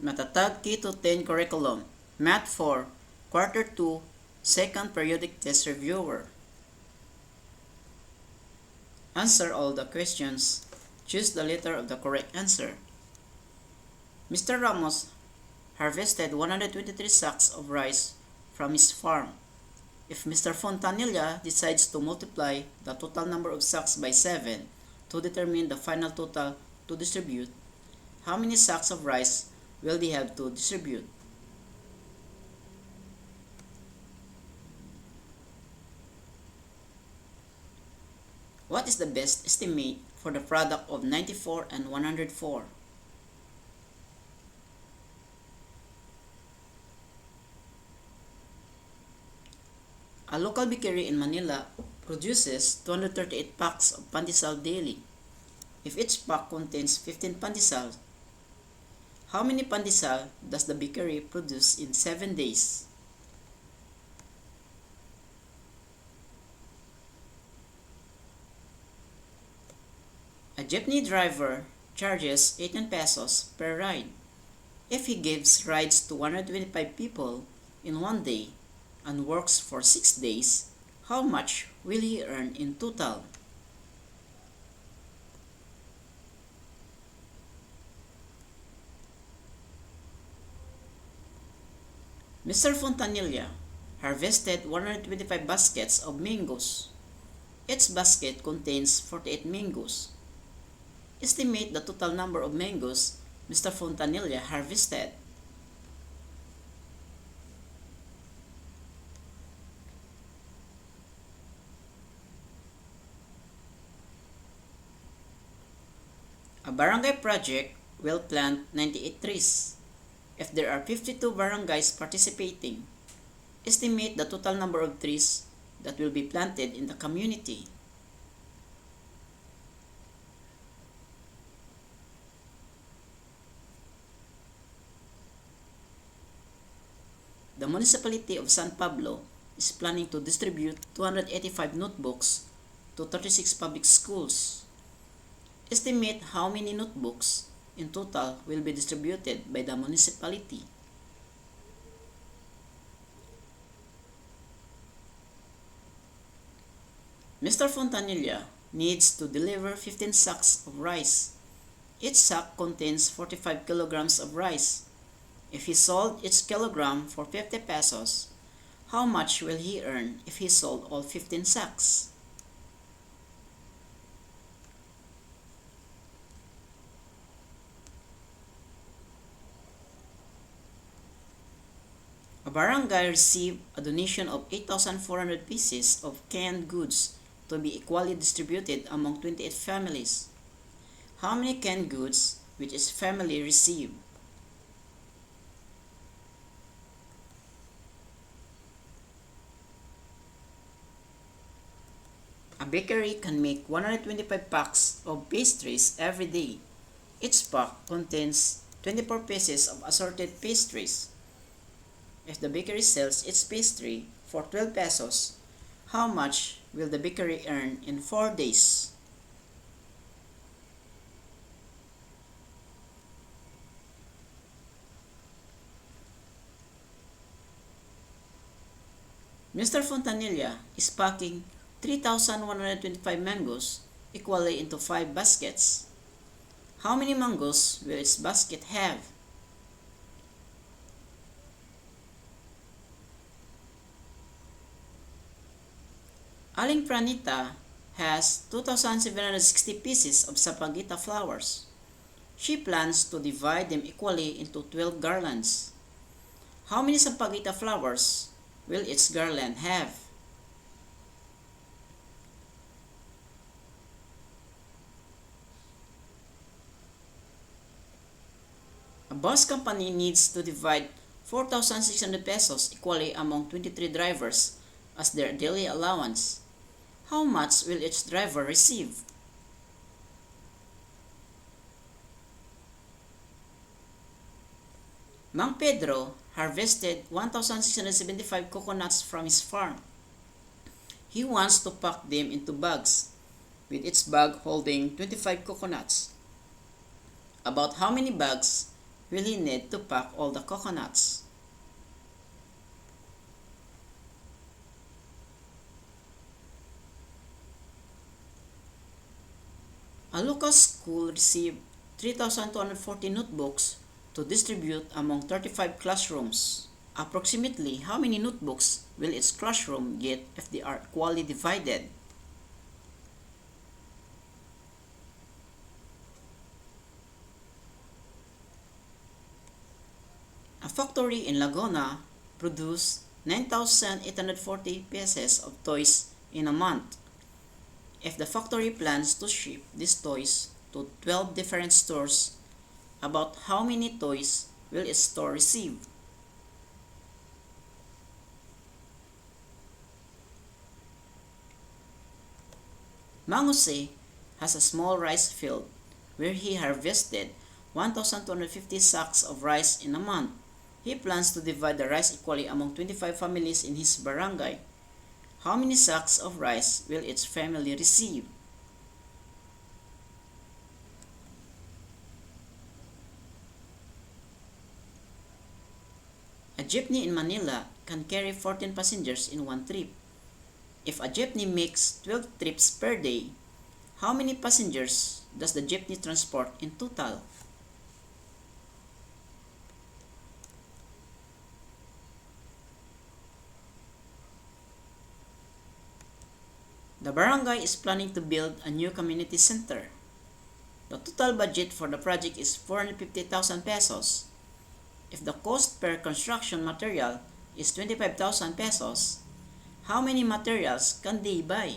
Matatag K-10 Curriculum, Math 4, Quarter 2, Second Periodic Test Reviewer. Answer all the questions. Choose the letter of the correct answer. Mr. Ramos harvested 123 sacks of rice from his farm. If Mr. Fontanilla decides to multiply the total number of sacks by 7 to determine the final total to distribute, how many sacks of rice will they have to distribute? What is the best estimate for the product of 94 and 104? A local bakery in Manila produces 238 packs of pandesal daily. If each pack contains 15 pandesal, how many pandesal does the bakery produce in 7 days? A jeepney driver charges 18 pesos per ride. If he gives rides to 125 people in 1 day and works for 6 days, how much will he earn in total? Mr. Fontanilla harvested 125 baskets of mangoes. Each basket contains 48 mangoes. Estimate the total number of mangoes Mr. Fontanilla harvested. A barangay project will plant 98 trees. If there are 52 barangays participating, estimate the total number of trees that will be planted in the community. The municipality of San Pablo is planning to distribute 285 notebooks to 36 public schools. Estimate how many notebooks in total will be distributed by the municipality. Mr. Fontanilla needs to deliver 15 sacks of rice. Each sack contains 45 kilograms of rice. If he sold each kilogram for 50 pesos, how much will he earn if he sold all 15 sacks? A barangay received a donation of 8,400 pieces of canned goods to be equally distributed among 28 families. How many canned goods which each family received? A bakery can make 125 packs of pastries every day. Each pack contains 24 pieces of assorted pastries. If the bakery sells its pastry for 12 pesos, how much will the bakery earn in 4 days? Mr. Fontanilla is packing 3,125 mangoes equally into 5 baskets. How many mangoes will its basket have? Aling Pranita has 2,760 pieces of sampaguita flowers. She plans to divide them equally into 12 garlands. How many sampaguita flowers will each garland have? A bus company needs to divide 4,600 pesos equally among 23 drivers as their daily allowance. How much will each driver receive? Mang Pedro harvested 1,675 coconuts from his farm. He wants to pack them into bags, with each bag holding 25 coconuts. About how many bags will he need to pack all the coconuts? A local school received 3,240 notebooks to distribute among 35 classrooms. Approximately how many notebooks will its classroom get if they are equally divided? A factory in Laguna produced 9,840 pieces of toys in a month. If the factory plans to ship these toys to 12 different stores, about how many toys will its store receive? Mangose has a small rice field where he harvested 1,250 sacks of rice in a month. He plans to divide the rice equally among 25 families in his barangay. How many sacks of rice will each family receive? A jeepney in Manila can carry 14 passengers in one trip. If a jeepney makes 12 trips per day, how many passengers does the jeepney transport in total? The barangay is planning to build a new community center. The total budget for the project is 450,000 pesos. If the cost per construction material is 25,000 pesos, how many materials can they buy?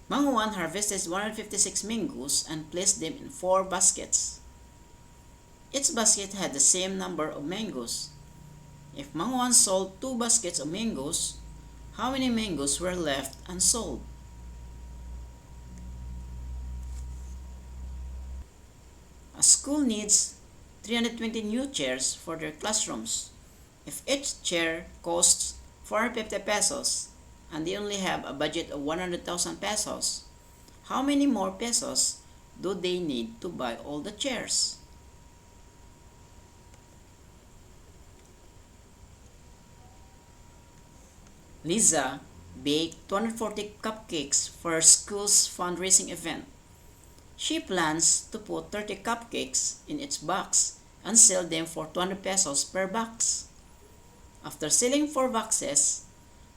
Manguan harvested 156 mangoes and placed them in 4 baskets. Each basket had the same number of mangoes. If Manguan sold 2 baskets of mangoes, how many mangoes were left unsold? A school needs 320 new chairs for their classrooms. If each chair costs 450 pesos and they only have a budget of 100,000 pesos, how many more pesos do they need to buy all the chairs? Liza baked 240 cupcakes for her school's fundraising event. She plans to put 30 cupcakes in each box and sell them for 200 pesos per box. After selling 4 boxes,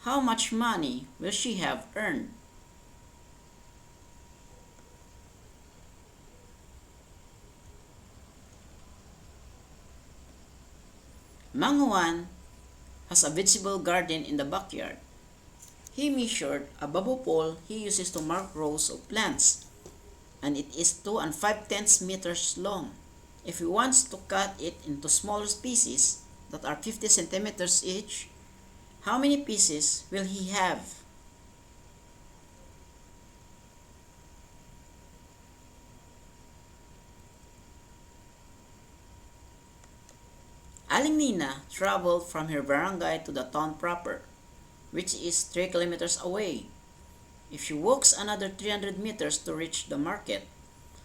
how much money will she have earned? Manguan has a vegetable garden in the backyard. He measured a bamboo pole he uses to mark rows of plants, and it is 2 and 5/10 meters long. If he wants to cut it into smaller pieces that are 50 centimeters each, how many pieces will he have? Aling Nina traveled from her barangay to the town proper, which is 3 kilometers away. If she walks another 300 meters to reach the market,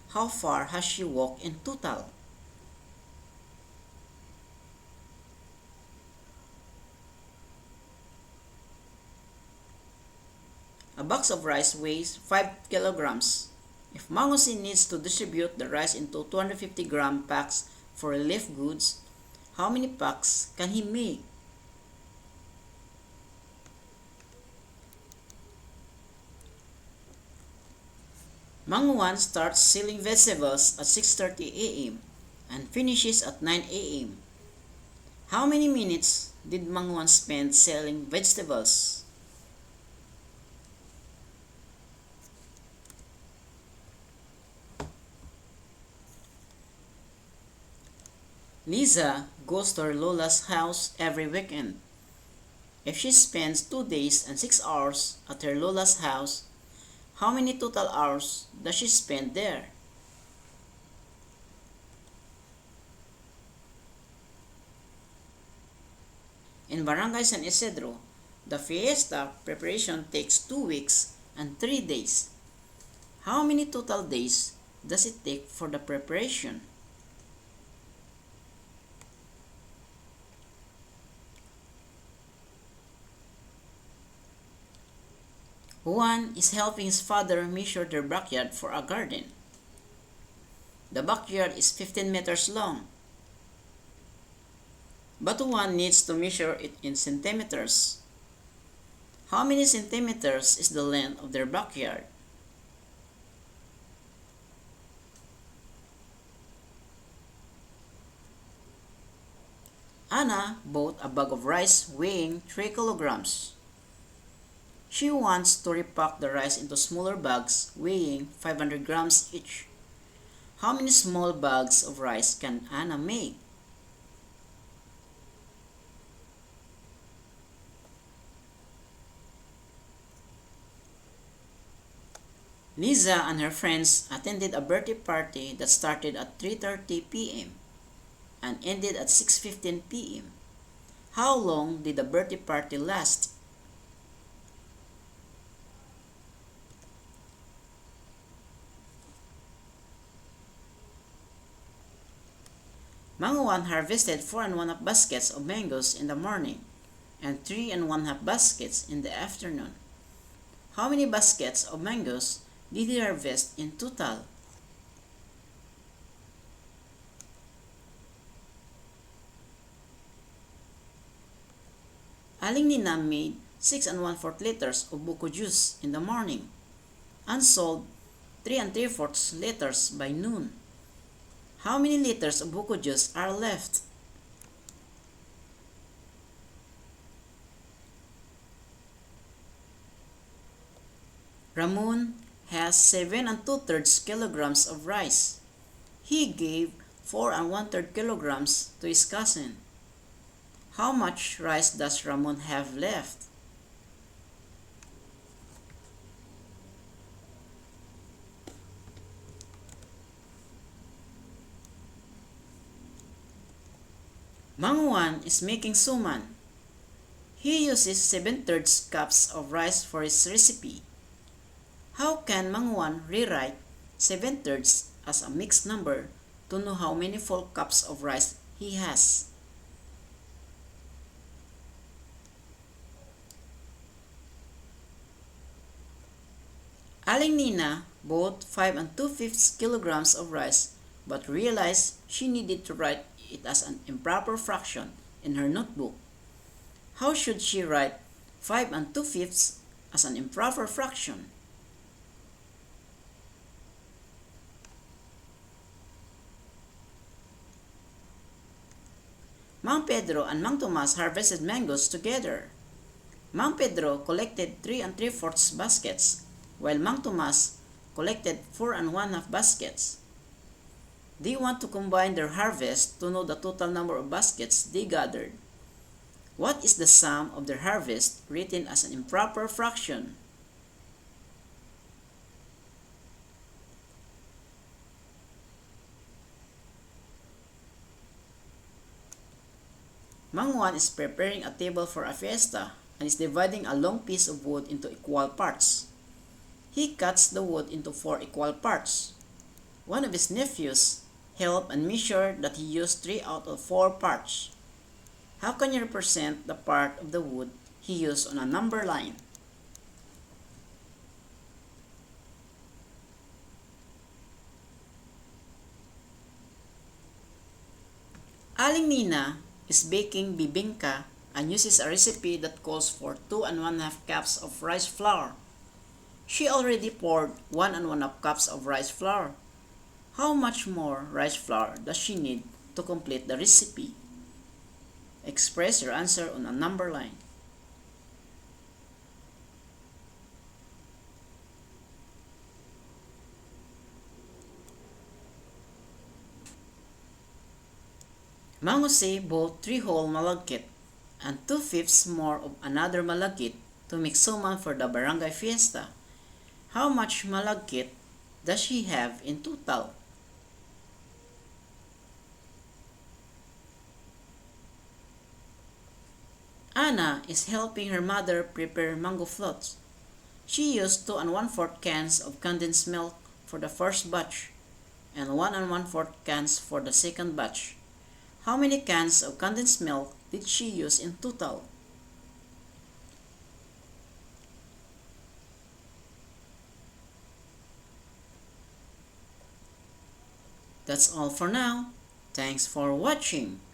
how far has she walked in total? A box of rice weighs 5 kilograms. If Mangusi needs to distribute the rice into 250-gram packs for relief goods, how many packs can he make? Manguan starts selling vegetables at 6:30 a.m. and finishes at 9 a.m. How many minutes did Manguan spend selling vegetables? Lisa goes to her Lola's house every weekend. If she spends 2 days and 6 hours at her Lola's house, how many total hours does she spend there? In Barangay San Isidro, the fiesta preparation takes 2 weeks and 3 days. How many total days does it take for the preparation? Juan is helping his father measure their backyard for a garden. The backyard is 15 meters long, but Juan needs to measure it in centimeters. How many centimeters is the length of their backyard? Anna bought a bag of rice weighing 3 kilograms. She wants to repack the rice into smaller bags weighing 500 grams each. How many small bags of rice can Anna make? Lisa and her friends attended a birthday party that started at 3:30 p.m. and ended at 6:15 p.m. How long did the birthday party last? Manguan harvested 4 and 1/2 baskets of mangoes in the morning and 3 and 1/2 baskets in the afternoon. How many baskets of mangoes did he harvest in total? Aling Nina made 6 and 1/4 liters of buko juice in the morning and sold 3 and 3/4 liters by noon. How many liters of buko juice are left? Ramon has 7 and 2/3 kilograms of rice. He gave 4 and 1/3 kilograms to his cousin. How much rice does Ramon have left? Mangwan is making suman. He uses 7/3 cups of rice for his recipe. How can Mangwan rewrite 7/3 as a mixed number to know how many full cups of rice he has? Aling Nina bought 5 and 2/5 kilograms of rice but realized she needed to write it as an improper fraction in her notebook. How should she write 5 and 2/5 as an improper fraction? Mang Pedro and Mang Tomas harvested mangoes together. Mang Pedro collected 3 and 3/4 baskets, while Mang Tomas collected 4 and 1/2 baskets. They want to combine their harvest to know the total number of baskets they gathered. What is the sum of their harvest written as an improper fraction? Mang Juan is preparing a table for a fiesta and is dividing a long piece of wood into equal parts. He cuts the wood into 4 equal parts. One of his nephews helped and measured that he used 3 out of 4 parts. How can you represent the part of the wood he used on a number line? Aling Nina is baking bibingka and uses a recipe that calls for 2 and 1/2 cups of rice flour. She already poured 1 and 1/2 cups of rice flour. How much more rice flour does she need to complete the recipe? Express your answer on a number line. Mang Jose bought 3 whole malagkit and 2/5 more of another malagkit to make suman for the barangay fiesta. How much malagkit does she have in total? Anna is helping her mother prepare mango floats. She used 2 and 1/4 cans of condensed milk for the first batch and 1 and 1/4 cans for the second batch. How many cans of condensed milk did she use in total? That's all for now. Thanks for watching.